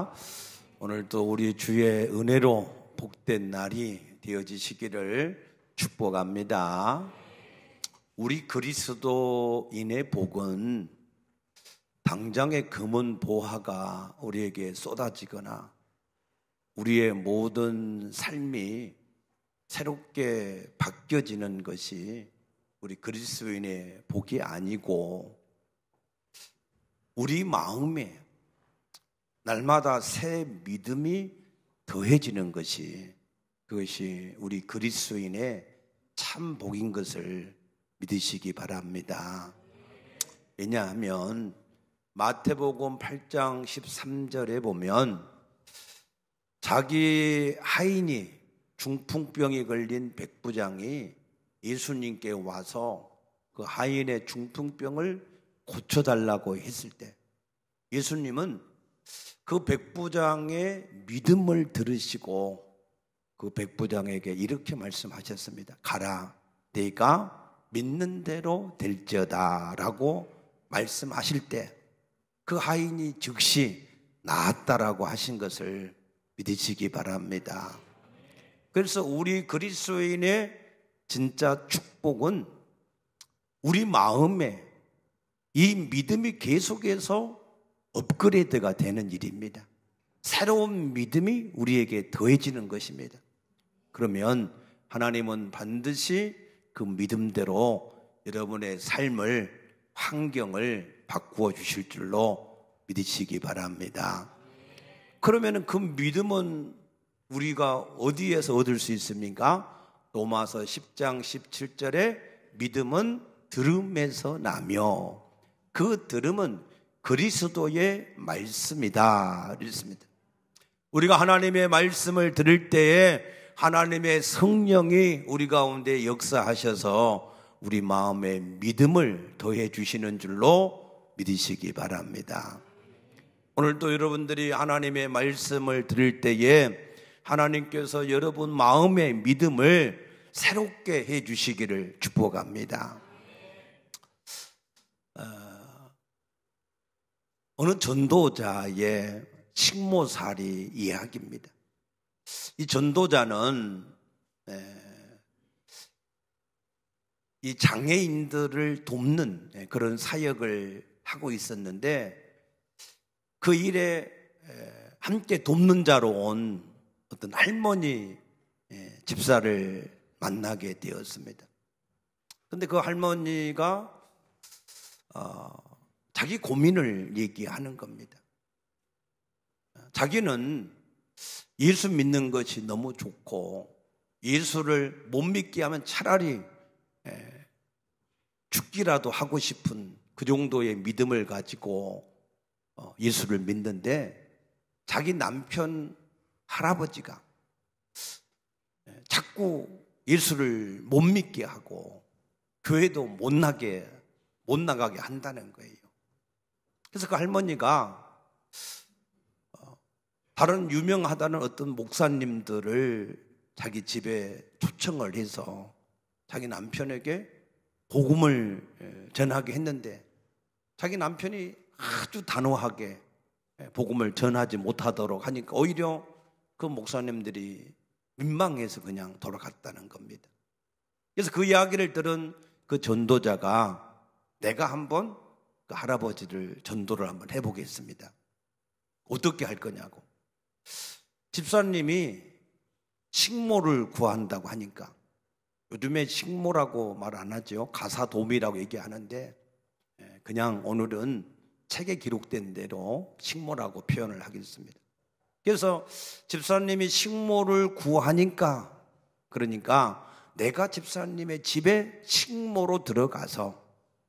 바랍니다. 오늘도 우리 주의 은혜로 복된 날이 되어지시기를 축복합니다. 우리 그리스도인의 복은 당장의 금은 보화가 우리에게 쏟아지거나 우리의 모든 삶이 새롭게 바뀌어지는 것이 우리 그리스도인의 복이 아니고 우리 마음에 날마다 새 믿음이 더해지는 것이 그것이 우리 그리스도인의 참 복인 것을 믿으시기 바랍니다. 왜냐하면 마태복음 8장 13절에 보면 자기 하인이 중풍병이 걸린 백부장이 예수님께 와서 그 하인의 중풍병을 고쳐달라고 했을 때 예수님은 그 백부장의 믿음을 들으시고 그 백부장에게 이렇게 말씀하셨습니다. 가라, 네가 믿는 대로 될지어다 라고 말씀하실 때 그 하인이 즉시 나았다라고 하신 것을 믿으시기 바랍니다. 그래서 우리 그리스도인의 진짜 축복은 우리 마음에 이 믿음이 계속해서 업그레이드가 되는 일입니다. 새로운 믿음이 우리에게 더해지는 것입니다. 그러면 하나님은 반드시 그 믿음대로 여러분의 삶을, 환경을 바꾸어 주실 줄로 믿으시기 바랍니다. 그러면 그 믿음은 우리가 어디에서 얻을 수 있습니까? 로마서 10장 17절에 믿음은 들음에서 나며 그 들음은 그리스도의 말씀이다 이랬습니다. 우리가 하나님의 말씀을 들을 때에 하나님의 성령이 우리 가운데 역사하셔서 우리 마음에 믿음을 더해 주시는 줄로 믿으시기 바랍니다. 오늘도 여러분들이 하나님의 말씀을 들을 때에 하나님께서 여러분 마음의 믿음을 새롭게 해 주시기를 축복합니다. 어느 전도자의 식모살이 이야기입니다. 이 전도자는 이 장애인들을 돕는 그런 사역을 하고 있었는데 그 일에 함께 돕는 자로 온 어떤 할머니 집사를 만나게 되었습니다. 그런데 그 할머니가 자기 고민을 얘기하는 겁니다. 자기는 예수 믿는 것이 너무 좋고 예수를 못 믿게 하면 차라리 죽기라도 하고 싶은 그 정도의 믿음을 가지고 예수를 믿는데 자기 남편 할아버지가 자꾸 예수를 못 믿게 하고 교회도 못 나가게 한다는 거예요. 그래서 그 할머니가 다른 유명하다는 어떤 목사님들을 자기 집에 초청을 해서 자기 남편에게 복음을 전하게 했는데 자기 남편이 아주 단호하게 복음을 전하지 못하도록 하니까 오히려 그 목사님들이 민망해서 그냥 돌아갔다는 겁니다. 그래서 그 이야기를 들은 그 전도자가 내가 한번 그 할아버지를 전도를 한번 해보겠습니다. 어떻게 할 거냐고. 집사님이 식모를 구한다고 하니까 요즘에 식모라고 말 안 하죠. 가사도우미라고 얘기하는데 그냥 오늘은 책에 기록된 대로 식모라고 표현을 하겠습니다. 그래서 집사님이 식모를 구하니까 그러니까 내가 집사님의 집에 식모로 들어가서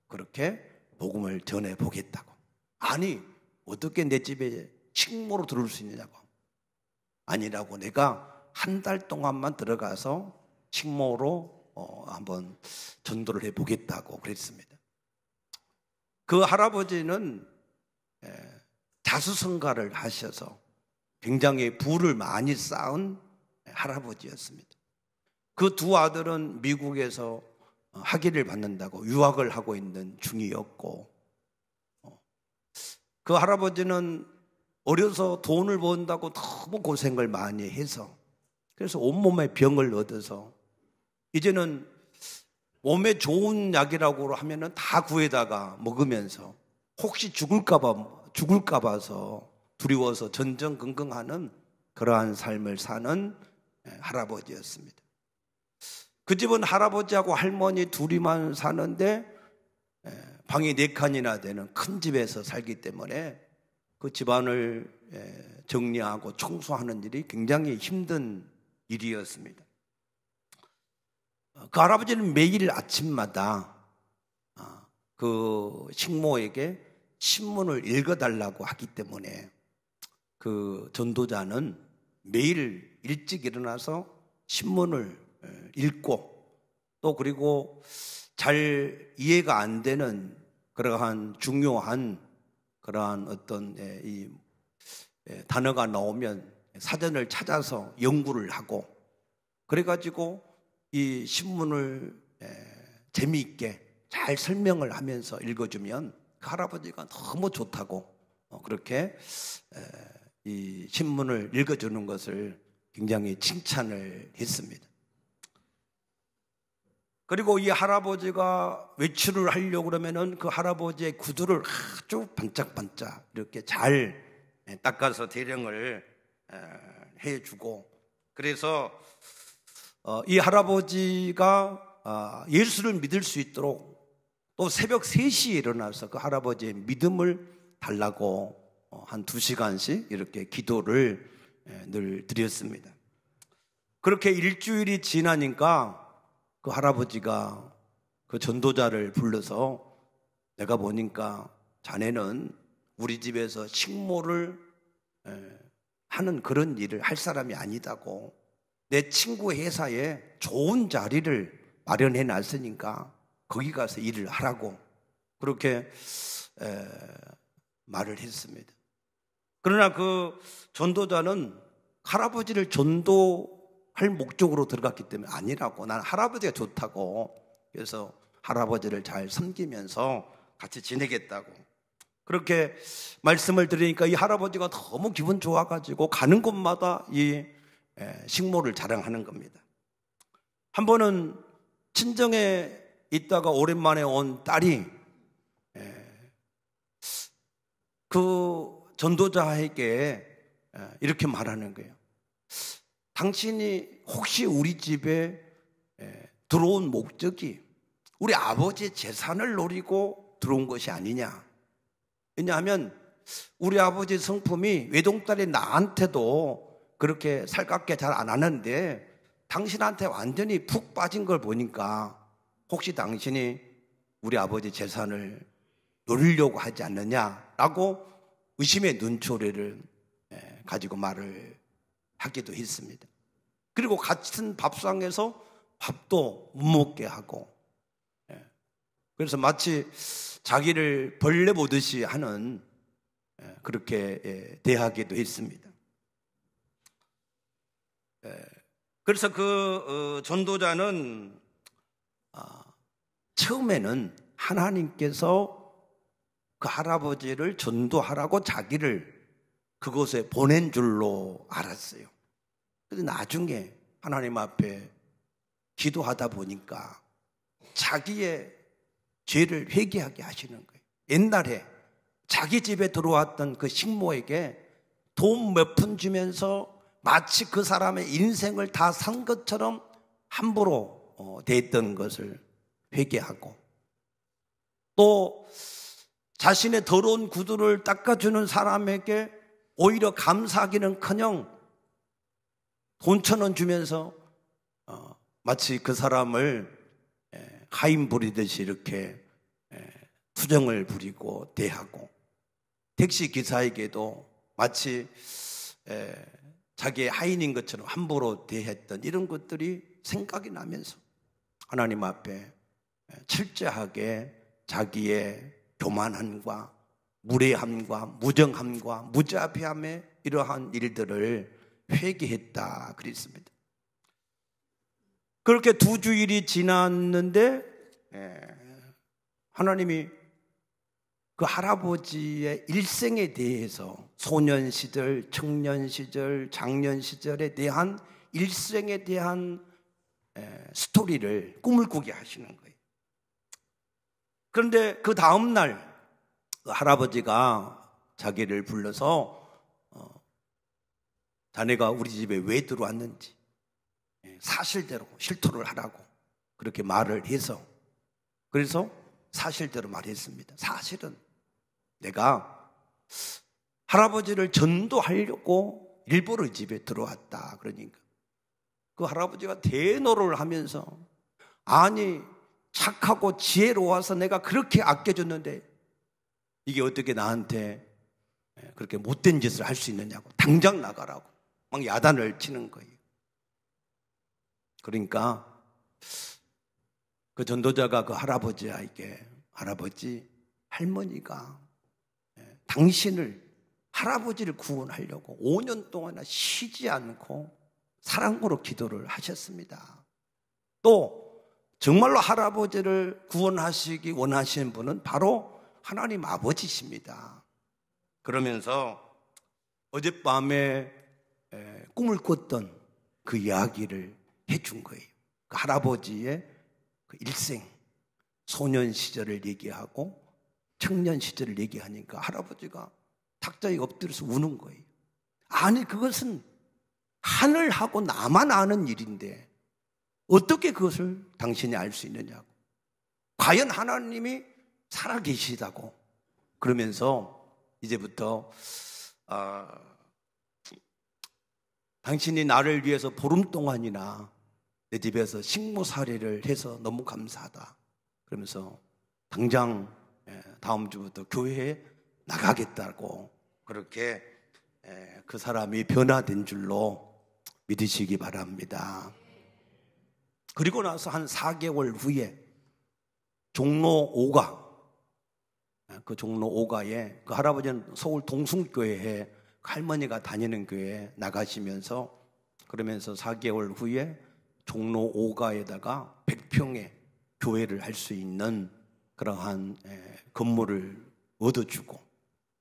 그렇게 복음을 전해보겠다고. 아니 어떻게 내 집에 식모로 들어올 수 있느냐고. 아니라고 내가 한 달 동안만 들어가서 식모로 한번 전도를 해보겠다고 그랬습니다. 그 할아버지는 자수성가를 하셔서 굉장히 부를 많이 쌓은 할아버지였습니다. 그 두 아들은 미국에서 학위를 받는다고 유학을 하고 있는 중이었고 그 할아버지는 어려서 돈을 번다고 너무 고생을 많이 해서 그래서 온몸에 병을 얻어서 이제는 몸에 좋은 약이라고 하면은 다 구해다가 먹으면서 혹시 죽을까 봐서 두려워서 전전긍긍하는 그러한 삶을 사는 할아버지였습니다. 그 집은 할아버지하고 할머니 둘이만 사는데 방이 4칸이나 되는 큰 집에서 살기 때문에 그 집안을 정리하고 청소하는 일이 굉장히 힘든 일이었습니다. 그 할아버지는 매일 아침마다 그 식모에게 신문을 읽어달라고 하기 때문에 그 전도자는 매일 일찍 일어나서 신문을 읽고 또 그리고 잘 이해가 안 되는 그러한 중요한 그러한 어떤 이 단어가 나오면 사전을 찾아서 연구를 하고 그래가지고 이 신문을 재미있게 잘 설명을 하면서 읽어주면 그 할아버지가 너무 좋다고 그렇게 이 신문을 읽어주는 것을 굉장히 칭찬을 했습니다. 그리고 이 할아버지가 외출을 하려고 그러면은 그 할아버지의 구두를 아주 반짝반짝 이렇게 잘 닦아서 대령을 해주고 그래서 이 할아버지가 예수를 믿을 수 있도록 또 새벽 3시에 일어나서 그 할아버지의 믿음을 달라고 한 2시간씩 이렇게 기도를 늘 드렸습니다. 그렇게 일주일이 지나니까 그 할아버지가 그 전도자를 불러서 내가 보니까 자네는 우리 집에서 식모를 하는 그런 일을 할 사람이 아니다고 내 친구 회사에 좋은 자리를 마련해 놨으니까 거기 가서 일을 하라고 그렇게 말을 했습니다. 그러나 그 전도자는 할아버지를 전도할 목적으로 들어갔기 때문에 아니라고 난 할아버지가 좋다고 그래서 할아버지를 잘 섬기면서 같이 지내겠다고 그렇게 말씀을 드리니까 이 할아버지가 너무 기분 좋아가지고 가는 곳마다 이 식모를 자랑하는 겁니다. 한 번은 친정에 있다가 오랜만에 온 딸이 그 전도자에게 이렇게 말하는 거예요. 당신이 혹시 우리 집에 들어온 목적이 우리 아버지의 재산을 노리고 들어온 것이 아니냐. 왜냐하면 우리 아버지 성품이 외동딸이 나한테도 그렇게 살갑게 잘 안 하는데 당신한테 완전히 푹 빠진 걸 보니까 혹시 당신이 우리 아버지 재산을 노리려고 하지 않느냐라고 의심의 눈초리를 가지고 말을 하기도 했습니다. 그리고 같은 밥상에서 밥도 못 먹게 하고 그래서 마치 자기를 벌레 보듯이 하는 그렇게 대하기도 했습니다. 그래서 그 전도자는 처음에는 하나님께서 그 할아버지를 전도하라고 자기를 그곳에 보낸 줄로 알았어요. 그런데 나중에 하나님 앞에 기도하다 보니까 자기의 죄를 회개하게 하시는 거예요. 옛날에 자기 집에 들어왔던 그 식모에게 돈 몇 푼 주면서 마치 그 사람의 인생을 다 산 것처럼 함부로 대했던 것을 회개하고 또 자신의 더러운 구두를 닦아주는 사람에게 오히려 감사하기는커녕 돈 1,000원 주면서 마치 그 사람을 하인 부리듯이 이렇게 투정을 부리고 대하고 택시 기사에게도 마치 자기의 하인인 것처럼 함부로 대했던 이런 것들이 생각이 나면서 하나님 앞에 철저하게 자기의 교만함과 무례함과 무정함과 무자비함의 이러한 일들을 회개했다 그랬습니다. 그렇게 2주일이 지났는데 하나님이 그 할아버지의 일생에 대해서 소년 시절, 청년 시절, 장년 시절에 대한 일생에 대한 스토리를 꿈을 꾸게 하시는 거예요. 그런데 그 다음날 그 할아버지가 자기를 불러서 자네가 우리 집에 왜 들어왔는지 사실대로 실토를 하라고 그렇게 말을 해서, 그래서 사실대로 말했습니다. 사실은 내가 할아버지를 전도하려고 일부러 집에 들어왔다. 그러니까 그 할아버지가 대노를 하면서, 아니 착하고 지혜로워서 내가 그렇게 아껴줬는데 이게 어떻게 나한테 그렇게 못된 짓을 할 수 있느냐고, 당장 나가라고 막 야단을 치는 거예요. 그러니까 그 전도자가 그 할아버지에게, 할아버지, 할머니가 당신을, 할아버지를 구원하려고 5년 동안이나 쉬지 않고 사랑으로 기도를 하셨습니다. 또 정말로 할아버지를 구원하시기 원하시는 분은 바로 하나님 아버지십니다. 그러면서 어젯밤에 꿈을 꿨던 그 이야기를 해준 거예요. 그 할아버지의 그 일생, 소년 시절을 얘기하고 청년 시절을 얘기하니까 할아버지가 탁자에 엎드려서 우는 거예요. 아니 그것은 하늘하고 나만 아는 일인데 어떻게 그것을 당신이 알 수 있느냐고, 과연 하나님이 살아계시다고. 그러면서 이제부터 당신이 나를 위해서 보름 동안이나 내 집에서 식모살이를 해서 너무 감사하다. 그러면서 당장 다음 주부터 교회에 나가겠다고, 그렇게 그 사람이 변화된 줄로 믿으시기 바랍니다. 그리고 나서 한 4개월 후에 종로 5가, 그 종로 5가에 그 할아버지는 서울 동숭교회에 할머니가 다니는 교회에 나가시면서, 그러면서 4개월 후에 종로 5가에다가 100평의 교회를 할 수 있는 그러한 건물을 얻어주고,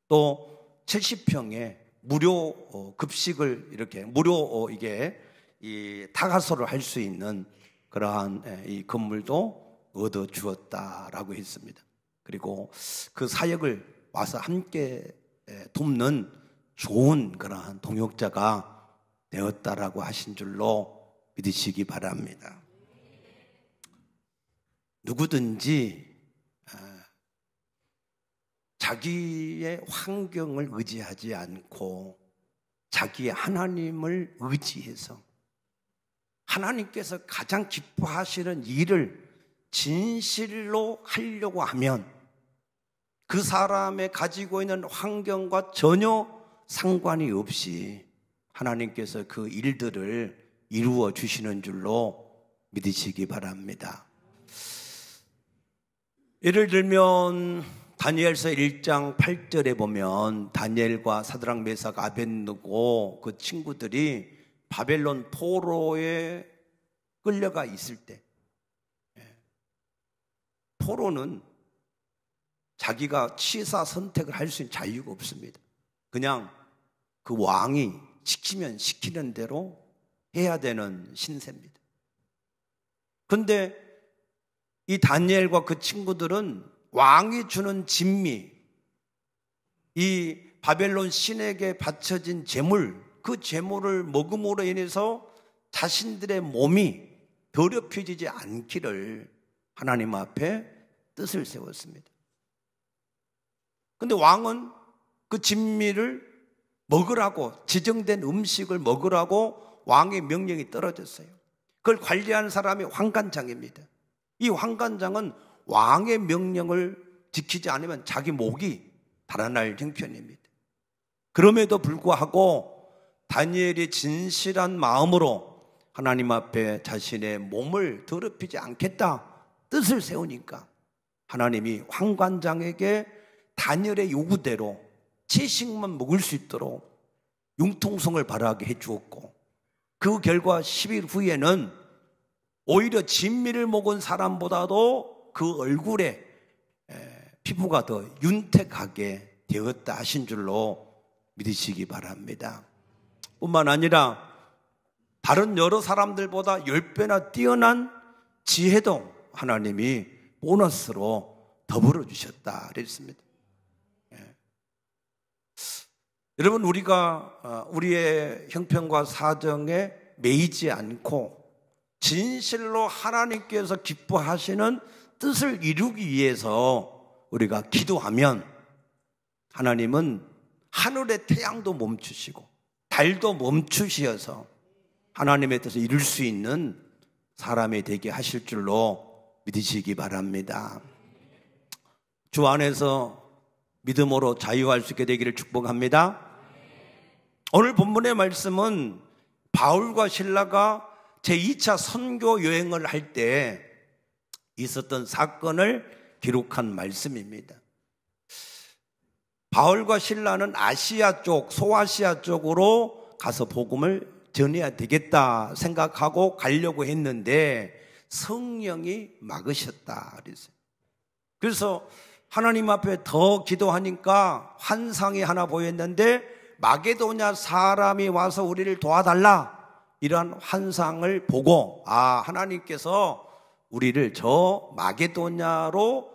또 70평의 무료 급식을 이렇게 무료 이게 이 타가소를 할 수 있는 그러한 이 건물도 얻어주었다라고 했습니다. 그리고 그 사역을 와서 함께 돕는 좋은 그러한 동역자가 되었다라고 하신 줄로 믿으시기 바랍니다. 누구든지 자기의 환경을 의지하지 않고 자기의 하나님을 의지해서 하나님께서 가장 기뻐하시는 일을 진실로 하려고 하면 그 사람의 가지고 있는 환경과 전혀 상관이 없이 하나님께서 그 일들을 이루어 주시는 줄로 믿으시기 바랍니다. 예를 들면 다니엘서 1장 8절에 보면 다니엘과 사드락 메삭 아벳느고 그 친구들이 바벨론 포로에 끌려가 있을 때, 포로는 자기가 취사 선택을 할 수 있는 자유가 없습니다. 그냥 그 왕이 시키면 시키는 대로 해야 되는 신세입니다. 그런데 이 다니엘과 그 친구들은 왕이 주는 진미, 이 바벨론 신에게 바쳐진 제물, 그 제물을 먹음으로 인해서 자신들의 몸이 더럽혀지지 않기를 하나님 앞에 뜻을 세웠습니다. 그런데 왕은 그 진미를 먹으라고, 지정된 음식을 먹으라고 왕의 명령이 떨어졌어요. 그걸 관리하는 사람이 환관장입니다. 이 환관장은 왕의 명령을 지키지 않으면 자기 목이 달아날 형편입니다. 그럼에도 불구하고 다니엘이 진실한 마음으로 하나님 앞에 자신의 몸을 더럽히지 않겠다 뜻을 세우니까 하나님이 환관장에게 다니엘의 요구대로 채식만 먹을 수 있도록 융통성을 발하게 해주었고, 그 결과 10일 후에는 오히려 진미를 먹은 사람보다도 그 얼굴에 피부가 더 윤택하게 되었다 하신 줄로 믿으시기 바랍니다. 뿐만 아니라 다른 여러 사람들보다 10배나 뛰어난 지혜도 하나님이 보너스로 더불어 주셨다 그랬습니다. 여러분, 우리가 우리의 형편과 사정에 매이지 않고 진실로 하나님께서 기뻐하시는 뜻을 이루기 위해서 우리가 기도하면 하나님은 하늘의 태양도 멈추시고 달도 멈추시어서 하나님의 뜻을 이룰 수 있는 사람이 되게 하실 줄로 믿으시기 바랍니다. 주 안에서 믿음으로 자유할 수 있게 되기를 축복합니다. 오늘 본문의 말씀은 바울과 실라가 제2차 선교 여행을 할 때 있었던 사건을 기록한 말씀입니다. 바울과 실라는 아시아 쪽, 소아시아 쪽으로 가서 복음을 전해야 되겠다 생각하고 가려고 했는데 성령이 막으셨다 그랬어요. 그래서 하나님 앞에 더 기도하니까 환상이 하나 보였는데 마게도냐 사람이 와서 우리를 도와달라, 이러한 환상을 보고 하나님께서 우리를 저 마게도냐로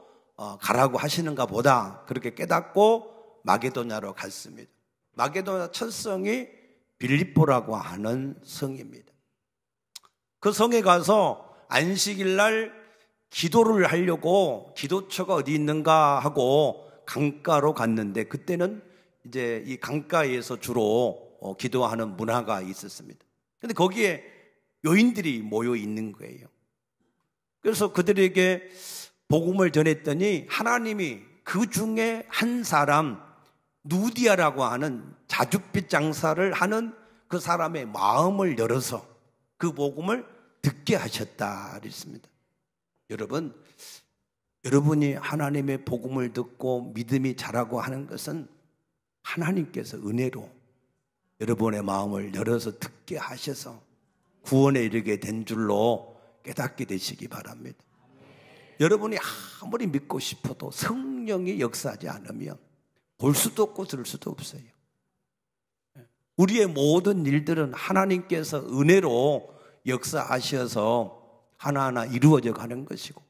가라고 하시는가 보다, 그렇게 깨닫고 마게도냐로 갔습니다. 마게도냐 첫 성이 빌립보라고 하는 성입니다. 그 성에 가서 안식일 날 기도를 하려고 기도처가 어디 있는가 하고 강가로 갔는데, 그때는 이제 이 강가에서 주로 기도하는 문화가 있었습니다. 근데 거기에 여인들이 모여 있는 거예요. 그래서 그들에게 복음을 전했더니 하나님이 그 중에 한 사람, 누디아라고 하는 자줏빛 장사를 하는 그 사람의 마음을 열어서 그 복음을 듣게 하셨다 그랬습니다. 여러분, 여러분이 하나님의 복음을 듣고 믿음이 자라고 하는 것은 하나님께서 은혜로 여러분의 마음을 열어서 듣게 하셔서 구원에 이르게 된 줄로 깨닫게 되시기 바랍니다. 여러분이 아무리 믿고 싶어도 성령이 역사하지 않으면 볼 수도 없고 들을 수도 없어요. 우리의 모든 일들은 하나님께서 은혜로 역사하셔서 하나하나 이루어져 가는 것이고,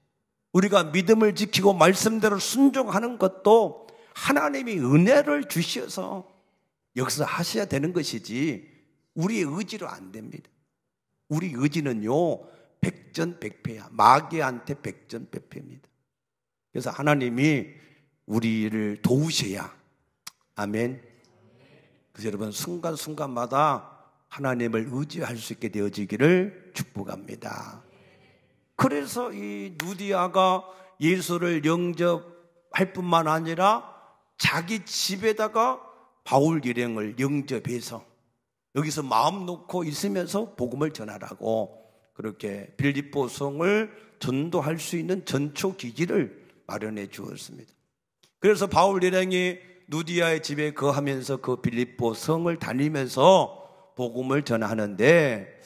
우리가 믿음을 지키고 말씀대로 순종하는 것도 하나님이 은혜를 주셔서 역사하셔야 되는 것이지 우리의 의지로 안 됩니다. 우리 의지는요 백전백패야. 마귀한테 백전백패입니다. 그래서 하나님이 우리를 도우셔야, 아멘. 그래서 여러분 순간순간마다 하나님을 의지할 수 있게 되어지기를 축복합니다. 그래서 이 누디아가 예수를 영접할 뿐만 아니라 자기 집에다가 바울 일행을 영접해서 여기서 마음 놓고 있으면서 복음을 전하라고 그렇게 빌립보 성을 전도할 수 있는 전초 기지를 마련해 주었습니다. 그래서 바울 일행이 누디아의 집에 거하면서 그 빌립보 성을 다니면서 복음을 전하는데,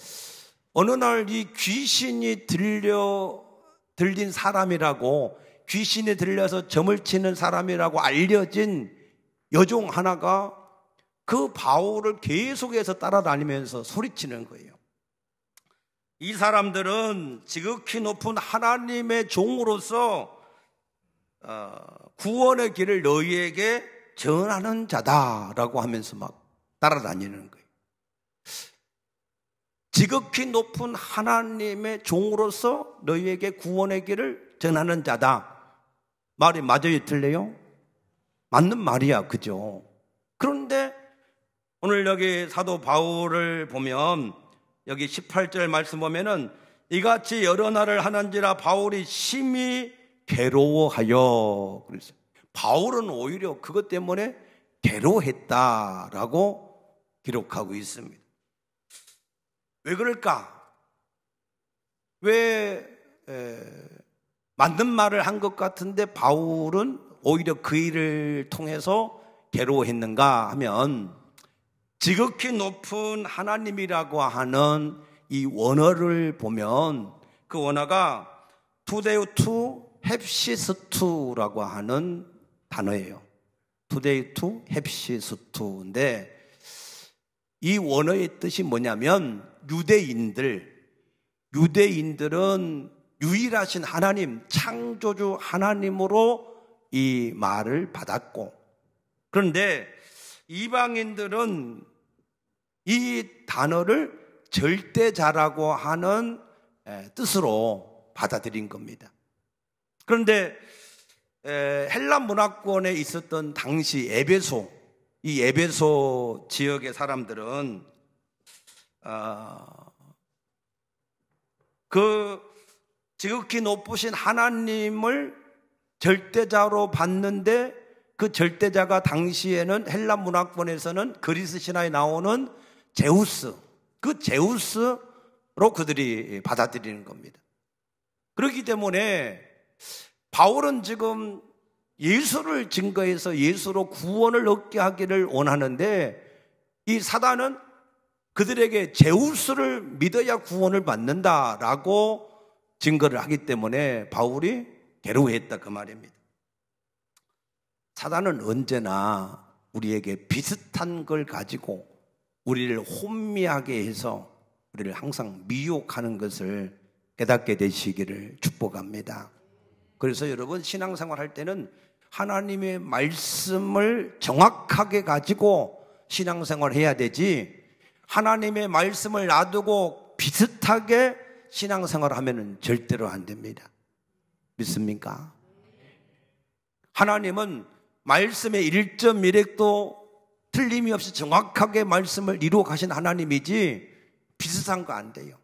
어느 날 이 귀신이 들린 사람이라고, 귀신이 들려서 점을 치는 사람이라고 알려진 여종 하나가 그 바울을 계속해서 따라다니면서 소리치는 거예요. 이 사람들은 지극히 높은 하나님의 종으로서 구원의 길을 너희에게 전하는 자다라고 하면서 막 따라다니는 거예요. 지극히 높은 하나님의 종으로서 너희에게 구원의 길을 전하는 자다. 말이 맞아요, 틀려요? 맞는 말이야, 그죠? 그런데 오늘 여기 사도 바울을 보면 여기 18절 말씀 보면은 이같이 여러 날을 하는지라 바울이 심히 괴로워하여, 그랬어요. 바울은 오히려 그것 때문에 괴로워했다라고 기록하고 있습니다. 왜 그럴까? 왜 맞는 말을 한 것 같은데 바울은 오히려 그 일을 통해서 괴로워했는가 하면, 지극히 높은 하나님이라고 하는 이 원어를 보면 그 원어가 투데우투 헵시스투라고 하는 단어예요. today to heb시스 to인데 이 원어의 뜻이 뭐냐면 유대인들은 유일하신 하나님, 창조주 하나님으로 이 말을 받았고, 그런데 이방인들은 이 단어를 절대자라고 하는 뜻으로 받아들인 겁니다. 그런데 헬라 문화권에 있었던 당시 이 에베소 지역의 사람들은 그 지극히 높으신 하나님을 절대자로 봤는데 그 절대자가 당시에는 헬라 문화권에서는 그리스 신화에 나오는 제우스, 그 제우스로 그들이 받아들이는 겁니다. 그렇기 때문에 바울은 지금 예수를 증거해서 예수로 구원을 얻게 하기를 원하는데 이 사단은 그들에게 제우스를 믿어야 구원을 받는다라고 증거를 하기 때문에 바울이 괴로워했다 그 말입니다. 사단은 언제나 우리에게 비슷한 걸 가지고 우리를 혼미하게 해서 우리를 항상 미혹하는 것을 깨닫게 되시기를 축복합니다. 그래서 여러분 신앙생활 할 때는 하나님의 말씀을 정확하게 가지고 신앙생활을 해야 되지, 하나님의 말씀을 놔두고 비슷하게 신앙생활을 하면 절대로 안 됩니다. 믿습니까? 하나님은 말씀의 1.1획도 틀림이 없이 정확하게 말씀을 이루어 가신 하나님이지 비슷한 거 안 돼요.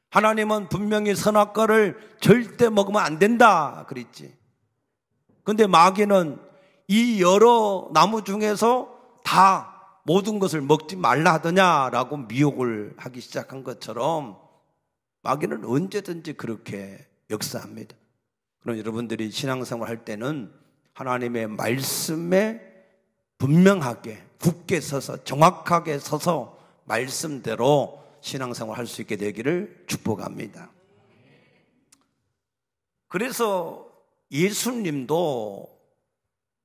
하나님은 분명히 선악과를 절대 먹으면 안 된다 그랬지. 그런데 마귀는 이 여러 나무 중에서 다 모든 것을 먹지 말라 하더냐라고 미혹을 하기 시작한 것처럼 마귀는 언제든지 그렇게 역사합니다. 그럼 여러분들이 신앙생활 할 때는 하나님의 말씀에 분명하게 굳게 서서 정확하게 서서 말씀대로 신앙생활 할 수 있게 되기를 축복합니다. 그래서 예수님도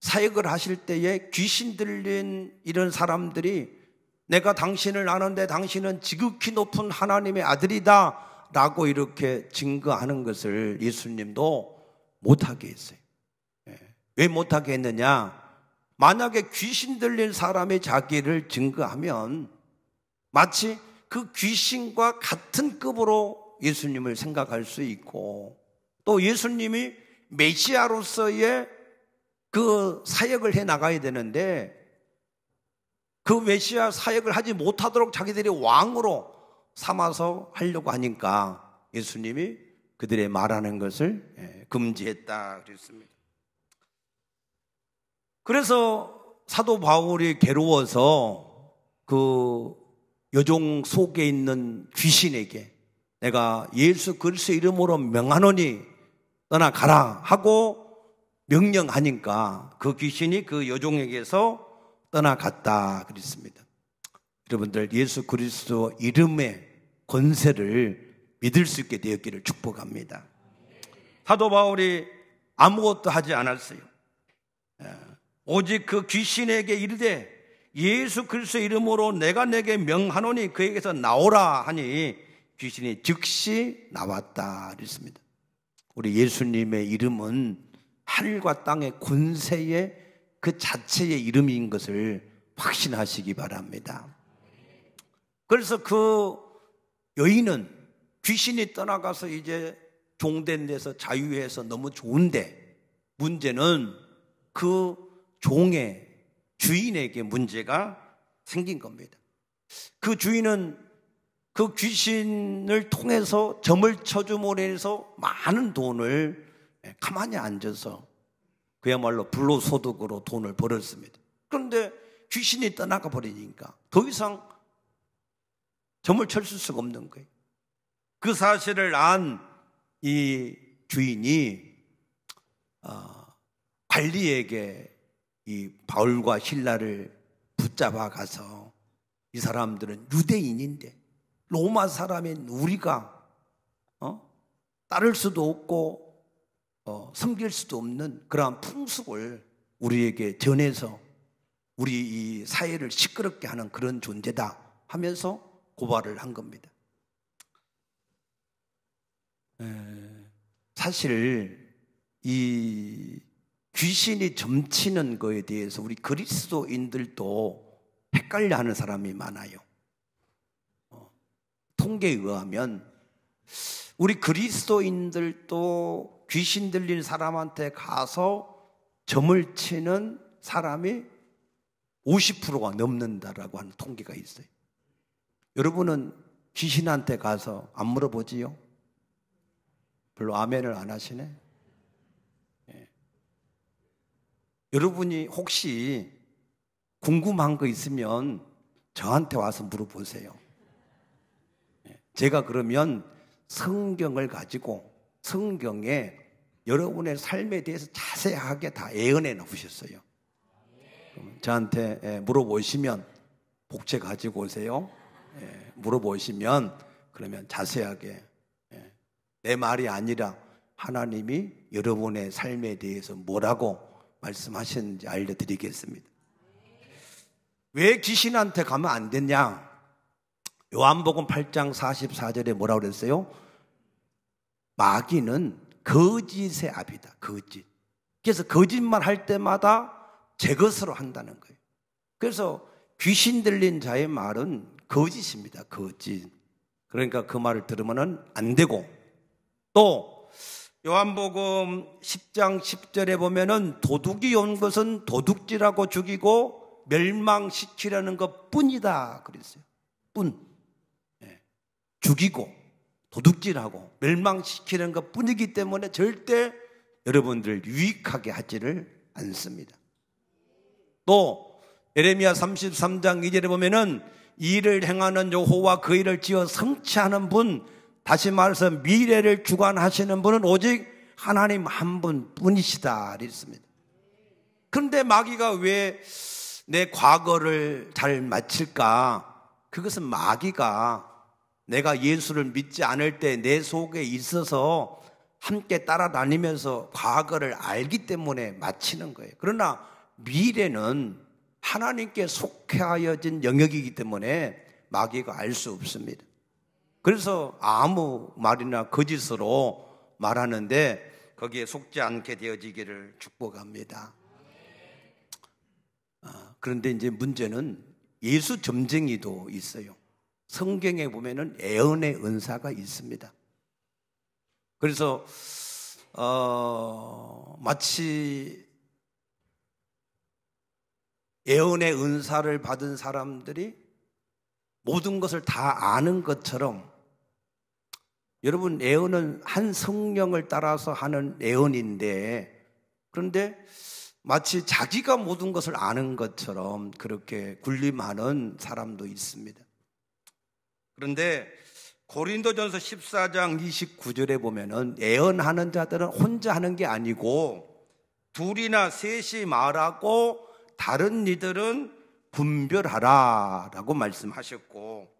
사역을 하실 때에 귀신 들린 이런 사람들이 내가 당신을 아는데 당신은 지극히 높은 하나님의 아들이다 라고 이렇게 증거하는 것을 예수님도 못하게 했어요. 왜 못하게 했느냐? 만약에 귀신 들린 사람이 자기를 증거하면 마치 그 귀신과 같은 급으로 예수님을 생각할 수 있고, 또 예수님이 메시아로서의 그 사역을 해 나가야 되는데 그 메시아 사역을 하지 못하도록 자기들이 왕으로 삼아서 하려고 하니까 예수님이 그들의 말하는 것을 금지했다 그랬습니다. 그래서 사도 바울이 괴로워서 그 여종 속에 있는 귀신에게 내가 예수 그리스도의 이름으로 명하노니 떠나가라 하고 명령하니까 그 귀신이 그 여종에게서 떠나갔다 그랬습니다. 여러분들 예수 그리스도 이름의 권세를 믿을 수 있게 되었기를 축복합니다. 사도 바울이 아무것도 하지 않았어요. 오직 그 귀신에게 이르되 예수 그리스도의 이름으로 내가 내게 명하노니 그에게서 나오라 하니 귀신이 즉시 나왔다 그랬습니다. 우리 예수님의 이름은 하늘과 땅의 권세의 그 자체의 이름인 것을 확신하시기 바랍니다. 그래서 그 여인은 귀신이 떠나가서 이제 종된 데서 자유해서 너무 좋은데 문제는 그 종의 주인에게 문제가 생긴 겁니다. 그 주인은 그 귀신을 통해서 점을 쳐줌으로 해서 많은 돈을 가만히 앉아서 그야말로 불로소득으로 돈을 벌었습니다. 그런데 귀신이 떠나가 버리니까 더 이상 점을 쳤을 수가 없는 거예요. 그 사실을 안 이 주인이 관리에게 이 바울과 실라를 붙잡아 가서 이 사람들은 유대인인데 로마 사람인 우리가 따를 수도 없고 섬길 수도 없는 그러한 풍습을 우리에게 전해서 우리 이 사회를 시끄럽게 하는 그런 존재다 하면서 고발을 한 겁니다. 사실 이 귀신이 점치는 거에 대해서 우리 그리스도인들도 헷갈려하는 사람이 많아요. 통계에 의하면 우리 그리스도인들도 귀신 들린 사람한테 가서 점을 치는 사람이 50%가 넘는다라고 하는 통계가 있어요. 여러분은 귀신한테 가서 안 물어보지요? 별로 아멘을 안 하시네. 예. 여러분이 혹시 궁금한 거 있으면 저한테 와서 물어보세요. 예. 제가 그러면 성경을 가지고 성경에 여러분의 삶에 대해서 자세하게 다 예언해 놓으셨어요. 저한테 물어보시면 복채 가지고 오세요. 물어보시면 그러면 자세하게 내 말이 아니라 하나님이 여러분의 삶에 대해서 뭐라고 말씀하셨는지 알려드리겠습니다. 왜 귀신한테 가면 안 되냐? 요한복음 8장 44절에 뭐라고 그랬어요? 마귀는 거짓의 아비다. 거짓. 그래서 거짓말 할 때마다 제 것으로 한다는 거예요. 그래서 귀신 들린 자의 말은 거짓입니다. 거짓. 그러니까 그 말을 들으면 안 되고, 또 요한복음 10장 10절에 보면은 도둑이 온 것은 도둑질하고 죽이고 멸망시키려는 것 뿐이다 그랬어요. 뿐. 죽이고 도둑질하고 멸망시키는 것 뿐이기 때문에 절대 여러분들 유익하게 하지를 않습니다. 또 예레미야 33장 2절에 보면은 이 일을 행하는 여호와 그 일을 지어 성취하는 분, 다시 말해서 미래를 주관하시는 분은 오직 하나님 한 분뿐이시다 그랬습니다. 그런데 마귀가 왜 내 과거를 잘 맞힐까? 그것은 마귀가 내가 예수를 믿지 않을 때 내 속에 있어서 함께 따라다니면서 과거를 알기 때문에 맞히는 거예요. 그러나 미래는 하나님께 속하여진 영역이기 때문에 마귀가 알 수 없습니다. 그래서 아무 말이나 거짓으로 말하는데 거기에 속지 않게 되어지기를 축복합니다. 그런데 이제 문제는 예수 점쟁이도 있어요. 성경에 보면은 예언의 은사가 있습니다. 그래서 마치 예언의 은사를 받은 사람들이 모든 것을 다 아는 것처럼, 여러분 예언은 한 성령을 따라서 하는 예언인데, 그런데 마치 자기가 모든 것을 아는 것처럼 그렇게 군림하는 사람도 있습니다. 그런데 고린도전서 14장 29절에 보면은 예언하는 자들은 혼자 하는 게 아니고 둘이나 셋이 말하고 다른 이들은 분별하라 라고 말씀하셨고,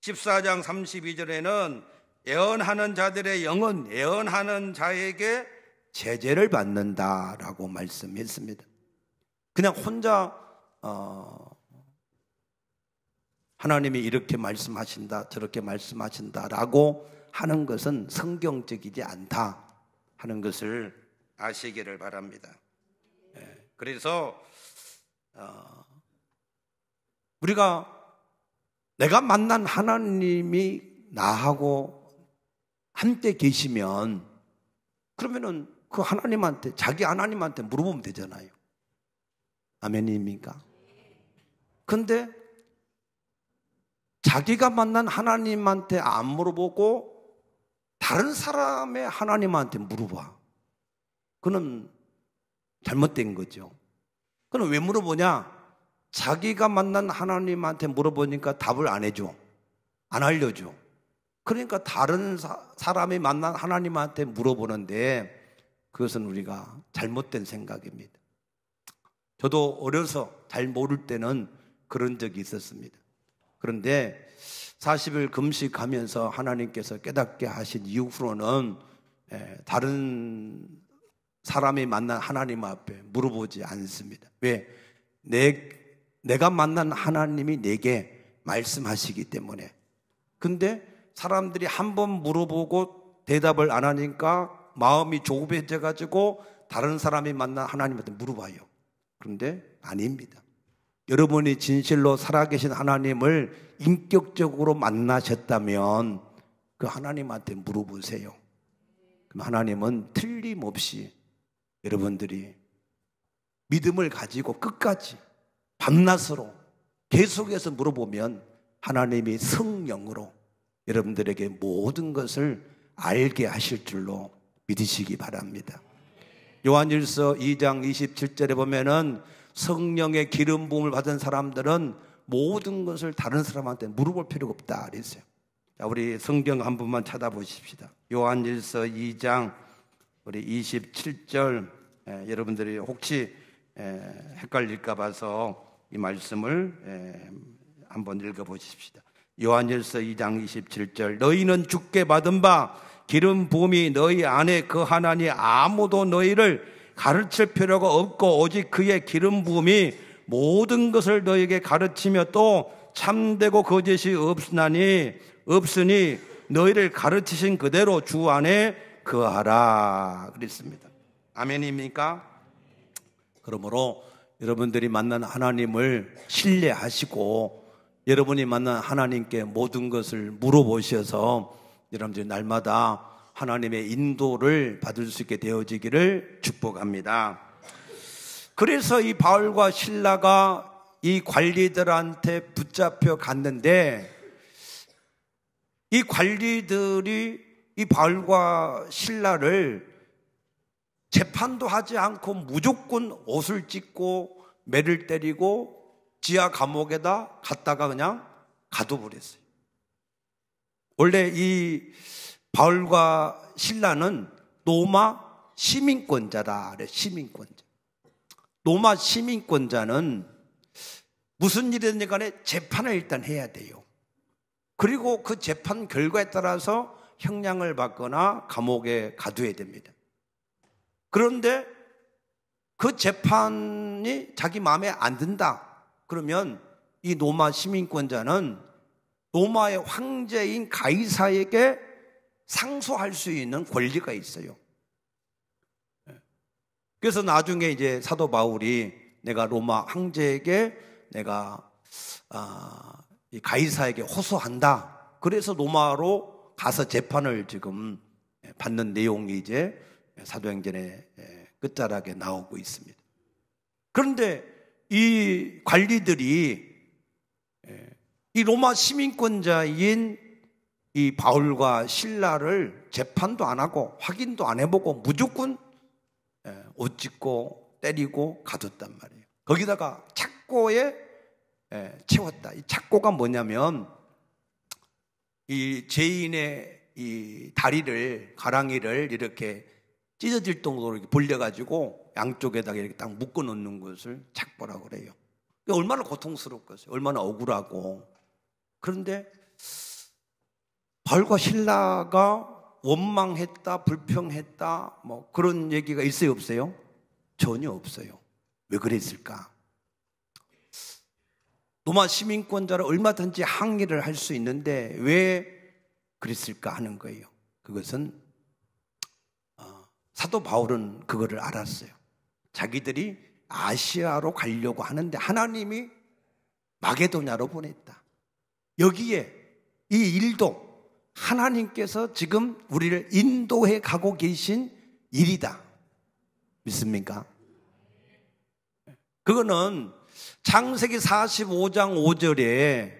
14장 32절에는 예언하는 자들의 영은 예언하는 자에게 제재를 받는다라고 말씀했습니다. 그냥 혼자 하나님이 이렇게 말씀하신다 저렇게 말씀하신다라고 하는 것은 성경적이지 않다 하는 것을 아시기를 바랍니다. 그래서 우리가 내가 만난 하나님이 나하고 함께 계시면 그러면은 그 하나님한테, 자기 하나님한테 물어보면 되잖아요. 아멘입니까? 근데 자기가 만난 하나님한테 안 물어보고 다른 사람의 하나님한테 물어봐. 그건 잘못된 거죠. 그럼 왜 물어보냐? 자기가 만난 하나님한테 물어보니까 답을 안 해줘. 안 알려줘. 그러니까 다른 사람이 만난 하나님한테 물어보는데 그것은 우리가 잘못된 생각입니다. 저도 어려서 잘 모를 때는 그런 적이 있었습니다. 그런데 40일 금식하면서 하나님께서 깨닫게 하신 이후로는 다른 사람이 만난 하나님 앞에 물어보지 않습니다. 왜? 내가 만난 하나님이 내게 말씀하시기 때문에. 근데 사람들이 한 번 물어보고 대답을 안 하니까 마음이 조급해져 가지고 다른 사람이 만난 하나님한테 물어봐요. 그런데 아닙니다. 여러분이 진실로 살아계신 하나님을 인격적으로 만나셨다면 그 하나님한테 물어보세요. 그럼 하나님은 틀림없이 여러분들이 믿음을 가지고 끝까지 밤낮으로 계속해서 물어보면 하나님이 성령으로 여러분들에게 모든 것을 알게 하실 줄로 믿으시기 바랍니다. 요한일서 2장 27절에 보면은 성령의 기름 부음을 받은 사람들은 모든 것을 다른 사람한테 물어볼 필요가 없다 그랬어요. 자, 우리 성경 한 번만 찾아보십시다. 요한일서 2장 우리 27절 여러분들이 혹시 헷갈릴까 봐서 이 말씀을 한번 읽어보십시다. 요한일서 2장 27절 너희는 주께 받은 바 기름 부음이 너희 안에 거하나니 아무도 너희를 가르칠 필요가 없고 오직 그의 기름 부음이 모든 것을 너희에게 가르치며 또 참되고 거짓이 없으니 너희를 가르치신 그대로 주 안에 거하라 그랬습니다. 아멘입니까? 그러므로 여러분들이 만난 하나님을 신뢰하시고 여러분이 만난 하나님께 모든 것을 물어보셔서 여러분들이 날마다 하나님의 인도를 받을 수 있게 되어지기를 축복합니다. 그래서 이 바울과 실라가 이 관리들한테 붙잡혀 갔는데 이 관리들이 이 바울과 실라를 재판도 하지 않고 무조건 옷을 찢고 매를 때리고 지하 감옥에다 갔다가 그냥 가둬버렸어요. 원래 이 바울과 실라는 로마 시민권자다 그래. 시민권자. 로마 시민권자는 무슨 일이든지 간에 재판을 일단 해야 돼요. 그리고 그 재판 결과에 따라서 형량을 받거나 감옥에 가둬야 됩니다. 그런데 그 재판이 자기 마음에 안 든다. 그러면 이 로마 시민권자는 로마의 황제인 가이사에게 상소할 수 있는 권리가 있어요. 그래서 나중에 이제 사도 바울이 내가 로마 황제에게 내가 이 가이사에게 호소한다. 그래서 로마로 가서 재판을 지금 받는 내용이 이제 사도행전의 끝자락에 나오고 있습니다. 그런데 이 관리들이 이 로마 시민권자인 이 바울과 실라를 재판도 안 하고 확인도 안 해보고 무조건 옷 찢고 때리고 가뒀단 말이에요. 거기다가 착고에 채웠다. 이 착고가 뭐냐면 이 죄인의 이 다리를 가랑이를 이렇게 찢어질 정도로 이렇게 벌려가지고 양쪽에다가 이렇게 딱 묶어 놓는 것을 착고라고 그래요. 얼마나 고통스럽겠어요. 얼마나 억울하고. 그런데 바울과 실라가 원망했다, 불평했다, 뭐 그런 얘기가 있어요, 없어요? 전혀 없어요. 왜 그랬을까? 로마 시민권자로 얼마든지 항의를 할 수 있는데 왜 그랬을까 하는 거예요. 그것은 사도 바울은 그거를 알았어요. 자기들이 아시아로 가려고 하는데 하나님이 마게도냐로 보냈다. 여기에 이 일도 하나님께서 지금 우리를 인도해 가고 계신 일이다. 믿습니까? 그거는 창세기 45장 5절에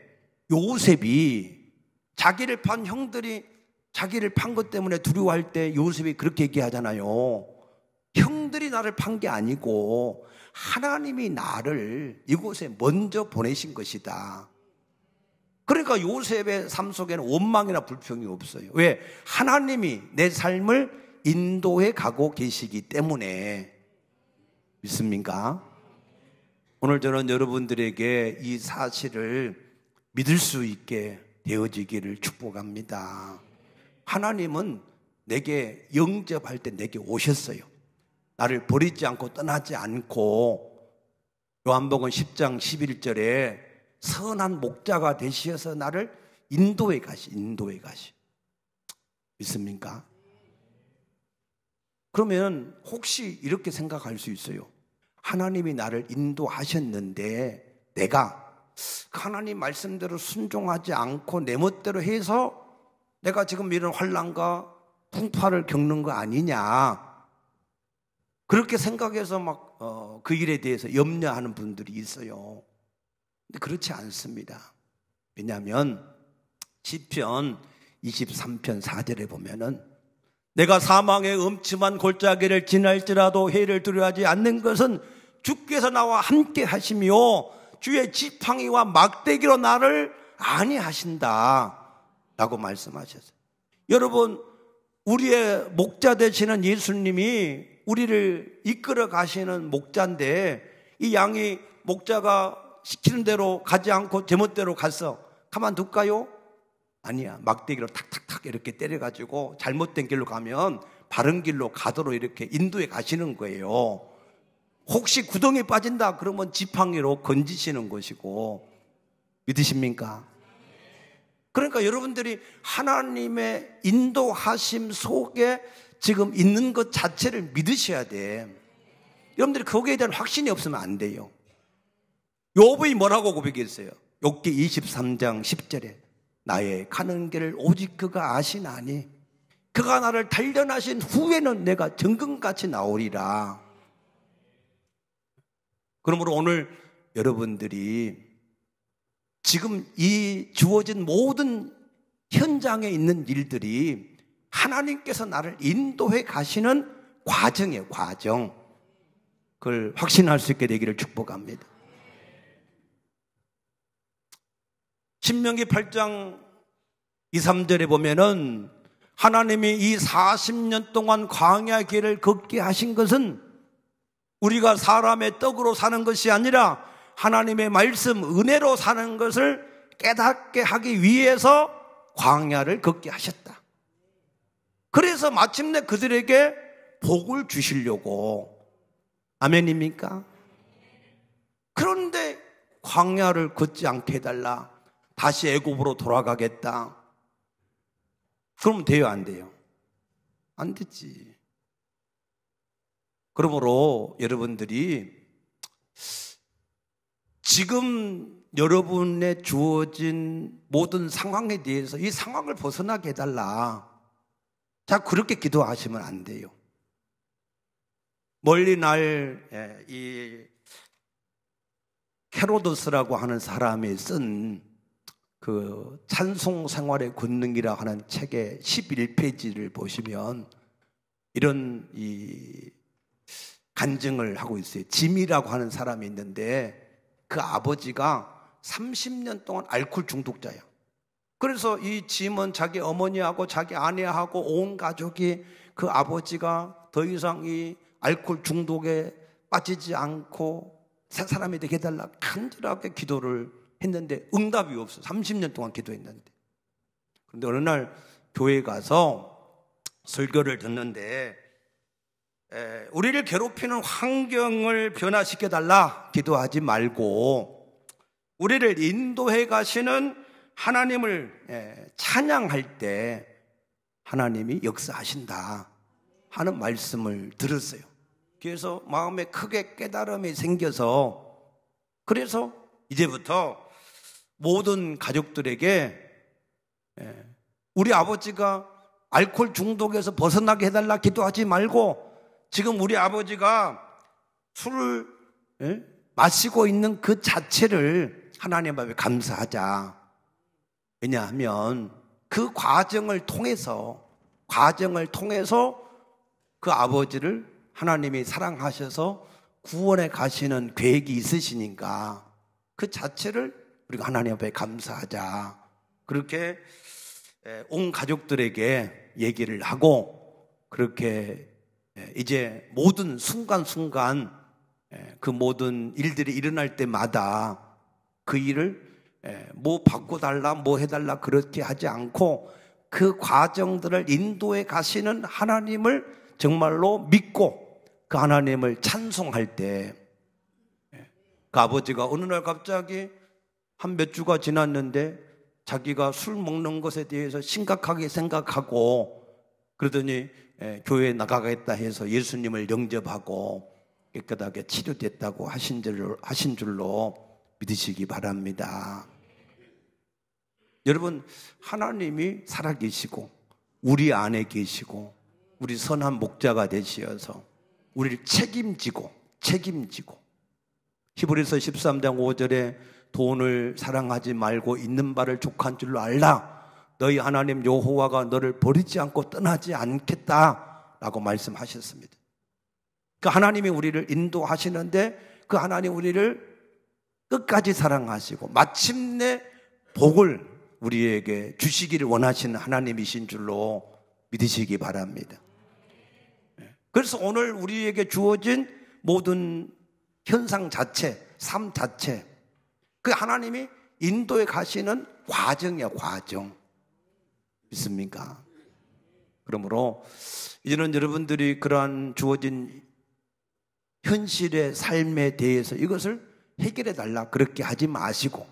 요셉이 자기를 판 형들이 자기를 판 것 때문에 두려워할 때 요셉이 그렇게 얘기하잖아요. 형들이 나를 판 게 아니고 하나님이 나를 이곳에 먼저 보내신 것이다. 그러니까 요셉의 삶 속에는 원망이나 불평이 없어요. 왜? 하나님이 내 삶을 인도해 가고 계시기 때문에. 믿습니까? 오늘 저는 여러분들에게 이 사실을 믿을 수 있게 되어지기를 축복합니다. 하나님은 내게 영접할 때 내게 오셨어요. 나를 버리지 않고 떠나지 않고 요한복음 10장 11절에 선한 목자가 되시어서 나를 인도해 가시. 믿습니까? 그러면 혹시 이렇게 생각할 수 있어요. 하나님이 나를 인도하셨는데 내가 하나님 말씀대로 순종하지 않고 내 멋대로 해서 내가 지금 이런 환난과 풍파를 겪는 거 아니냐, 그렇게 생각해서 막 그 일에 대해서 염려하는 분들이 있어요. 근데 그렇지 않습니다. 왜냐하면 시편 23편 4절에 보면은 내가 사망의 음침한 골짜기를 지날지라도 해를 두려워하지 않는 것은 주께서 나와 함께 하시며 주의 지팡이와 막대기로 나를 안위하신다 라고 말씀하셨어요. 여러분, 우리의 목자 되시는 예수님이 우리를 이끌어 가시는 목자인데 이 양이 목자가 시키는 대로 가지 않고 제멋대로 갔어. 가만둘까요? 아니야. 막대기로 탁탁탁 이렇게 때려가지고 잘못된 길로 가면 바른 길로 가도록 이렇게 인도해 가시는 거예요. 혹시 구덩이에 빠진다 그러면 지팡이로 건지시는 것이고, 믿으십니까? 그러니까 여러분들이 하나님의 인도하심 속에 지금 있는 것 자체를 믿으셔야 돼. 여러분들이 거기에 대한 확신이 없으면 안 돼요. 욥이 뭐라고 고백했어요? 욥기 23장 10절에 나의 가는 길을 오직 그가 아시나니 그가 나를 단련하신 후에는 내가 정금같이 나오리라. 그러므로 오늘 여러분들이 지금 이 주어진 모든 현장에 있는 일들이 하나님께서 나를 인도해 가시는 과정이에요, 과정. 그걸 확신할 수 있게 되기를 축복합니다. 신명기 8장 2, 3절에 보면은 하나님이 이 40년 동안 광야 길을 걷게 하신 것은 우리가 사람의 떡으로 사는 것이 아니라 하나님의 말씀, 은혜로 사는 것을 깨닫게 하기 위해서 광야를 걷게 하셨다. 그래서 마침내 그들에게 복을 주시려고. 아멘입니까? 그런데 광야를 걷지 않게 해달라. 다시 애굽으로 돌아가겠다. 그러면 돼요, 안 돼요? 안 되지. 그러므로 여러분들이 지금 여러분의 주어진 모든 상황에 대해서 이 상황을 벗어나게 해달라. 자, 그렇게 기도하시면 안 돼요. 멀리 날 이 헤로도스라고 하는 사람이 쓴 그 찬송 생활의 권능이라 하는 책의 11페이지를 보시면 이런 이 간증을 하고 있어요. 짐이라고 하는 사람이 있는데 그 아버지가 30년 동안 알코올 중독자야. 그래서 이 짐은 자기 어머니하고 자기 아내하고 온 가족이 그 아버지가 더 이상 이 알코올 중독에 빠지지 않고 사람이 되게 해달라 간절하게 기도를 했는데 응답이 없어. 30년 동안 기도했는데. 그런데 어느 날 교회에 가서 설교를 듣는데 우리를 괴롭히는 환경을 변화시켜달라 기도하지 말고 우리를 인도해 가시는 하나님을 찬양할 때 하나님이 역사하신다 하는 말씀을 들었어요. 그래서 마음에 크게 깨달음이 생겨서 그래서 이제부터 모든 가족들에게 우리 아버지가 알코올 중독에서 벗어나게 해달라 기도하지 말고 지금 우리 아버지가 술을 마시고 있는 그 자체를 하나님 앞에 감사하자. 왜냐하면 그 과정을 통해서 그 아버지를 하나님이 사랑하셔서 구원에 가시는 계획이 있으시니까 그 자체를 우리가 하나님 앞에 감사하자. 그렇게 온 가족들에게 얘기를 하고 그렇게 이제 모든 순간순간 그 모든 일들이 일어날 때마다 그 일을 뭐 바꿔달라 뭐 해달라 그렇게 하지 않고 그 과정들을 인도해 가시는 하나님을 정말로 믿고 그 하나님을 찬송할 때 그 아버지가 어느 날 갑자기 한 몇 주가 지났는데 자기가 술 먹는 것에 대해서 심각하게 생각하고 그러더니 교회에 나가겠다 해서 예수님을 영접하고 깨끗하게 치료됐다고 하신 줄로 믿으시기 바랍니다. 여러분, 하나님이 살아계시고 우리 안에 계시고 우리 선한 목자가 되시어서 우리를 책임지고 히브리서 13장 5절에 돈을 사랑하지 말고 있는 바를 족한 줄로 알라. 너희 하나님 여호와가 너를 버리지 않고 떠나지 않겠다라고 말씀하셨습니다. 그 하나님이 우리를 인도하시는데 그 하나님 우리를 끝까지 사랑하시고 마침내 복을 우리에게 주시기를 원하시는 하나님이신 줄로 믿으시기 바랍니다. 그래서 오늘 우리에게 주어진 모든 현상 자체, 삶 자체, 그 하나님이 인도에 가시는 과정이야, 과정. 믿습니까? 그러므로 이제는 여러분들이 그러한 주어진 현실의 삶에 대해서 이것을 해결해 달라 그렇게 하지 마시고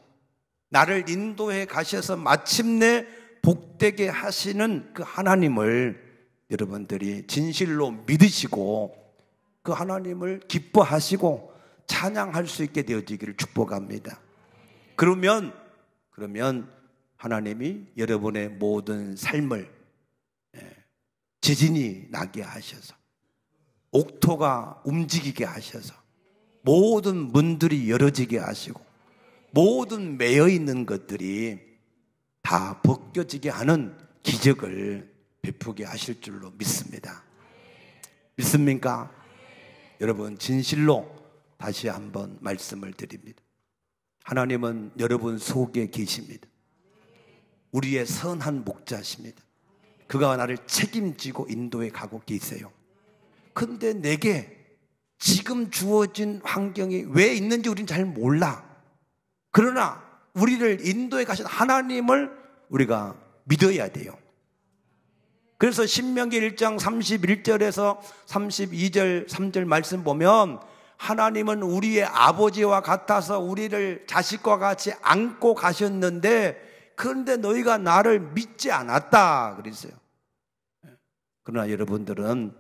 나를 인도해 가셔서 마침내 복되게 하시는 그 하나님을 여러분들이 진실로 믿으시고 그 하나님을 기뻐하시고 찬양할 수 있게 되어지기를 축복합니다. 그러면 하나님이 여러분의 모든 삶을 지진이 나게 하셔서 옥토가 움직이게 하셔서 모든 문들이 열어지게 하시고 모든 매여 있는 것들이 다 벗겨지게 하는 기적을 베푸게 하실 줄로 믿습니다. 믿습니까? 여러분, 진실로 다시 한번 말씀을 드립니다. 하나님은 여러분 속에 계십니다. 우리의 선한 목자십니다. 그가 나를 책임지고 인도해 가고 계세요. 근데 내게 지금 주어진 환경이 왜 있는지 우리는 잘 몰라. 그러나 우리를 인도해 가신 하나님을 우리가 믿어야 돼요. 그래서 신명기 1장 31절에서 32절 3절 말씀 보면 하나님은 우리의 아버지와 같아서 우리를 자식과 같이 안고 가셨는데 그런데 너희가 나를 믿지 않았다 그랬어요. 그러나 여러분들은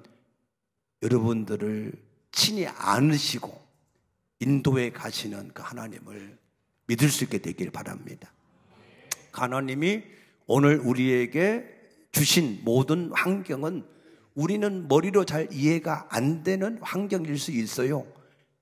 여러분들을 친히 안으시고 인도에 가시는 그 하나님을 믿을 수 있게 되길 바랍니다. 하나님이 오늘 우리에게 주신 모든 환경은 우리는 머리로 잘 이해가 안 되는 환경일 수 있어요.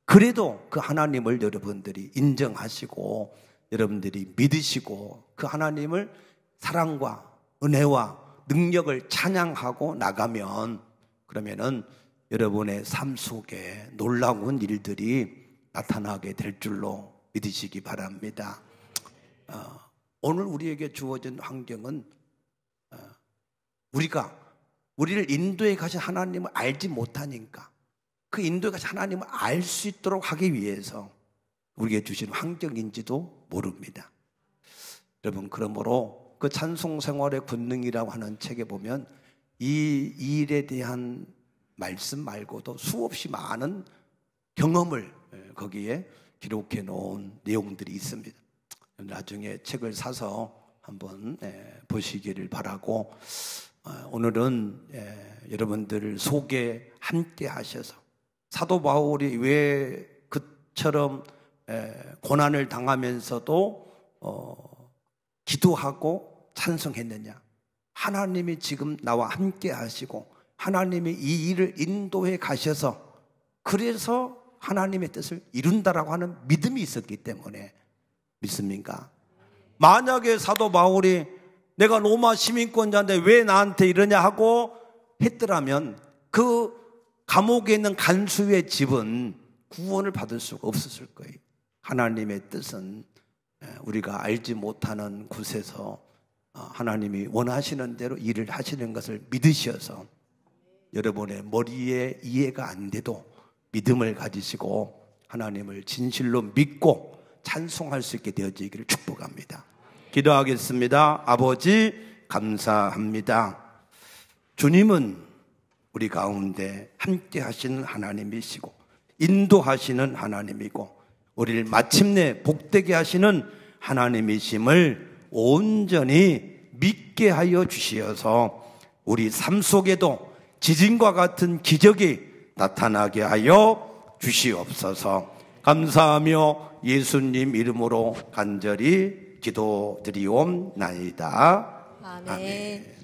그래도 그 하나님을 여러분들이 인정하시고 여러분들이 믿으시고 그 하나님을 사랑과 은혜와 능력을 찬양하고 나가면 그러면은 여러분의 삶 속에 놀라운 일들이 나타나게 될 줄로 믿으시기 바랍니다. 오늘 우리에게 주어진 환경은 우리를 인도에 가신 하나님을 알지 못하니까 그 인도에 가신 하나님을 알 수 있도록 하기 위해서 우리에게 주신 환경인지도 모릅니다. 여러분, 그러므로 그 찬송생활의 권능이라고 하는 책에 보면 이 일에 대한 말씀 말고도 수없이 많은 경험을 거기에 기록해 놓은 내용들이 있습니다. 나중에 책을 사서 한번 보시기를 바라고 오늘은 여러분들 속에 함께 하셔서 사도 바울이 왜 그처럼 고난을 당하면서도 기도하고 찬송했느냐. 하나님이 지금 나와 함께 하시고 하나님이 이 일을 인도해 가셔서 그래서 하나님의 뜻을 이룬다라고 하는 믿음이 있었기 때문에 믿습니까? 만약에 사도 바울이 내가 로마 시민권자인데 왜 나한테 이러냐 하고 했더라면 그 감옥에 있는 간수의 집은 구원을 받을 수가 없었을 거예요. 하나님의 뜻은 우리가 알지 못하는 곳에서 하나님이 원하시는 대로 일을 하시는 것을 믿으셔서 여러분의 머리에 이해가 안 돼도 믿음을 가지시고 하나님을 진실로 믿고 찬송할 수 있게 되어지기를 축복합니다. 기도하겠습니다. 아버지 감사합니다. 주님은 우리 가운데 함께 하시는 하나님이시고 인도하시는 하나님이고 우리를 마침내 복되게 하시는 하나님이심을 온전히 믿게 하여 주시어서 우리 삶 속에도 지진과 같은 기적이 나타나게 하여 주시옵소서. 감사하며 예수님 이름으로 간절히 기도드리옵나이다. 아멘. 아멘.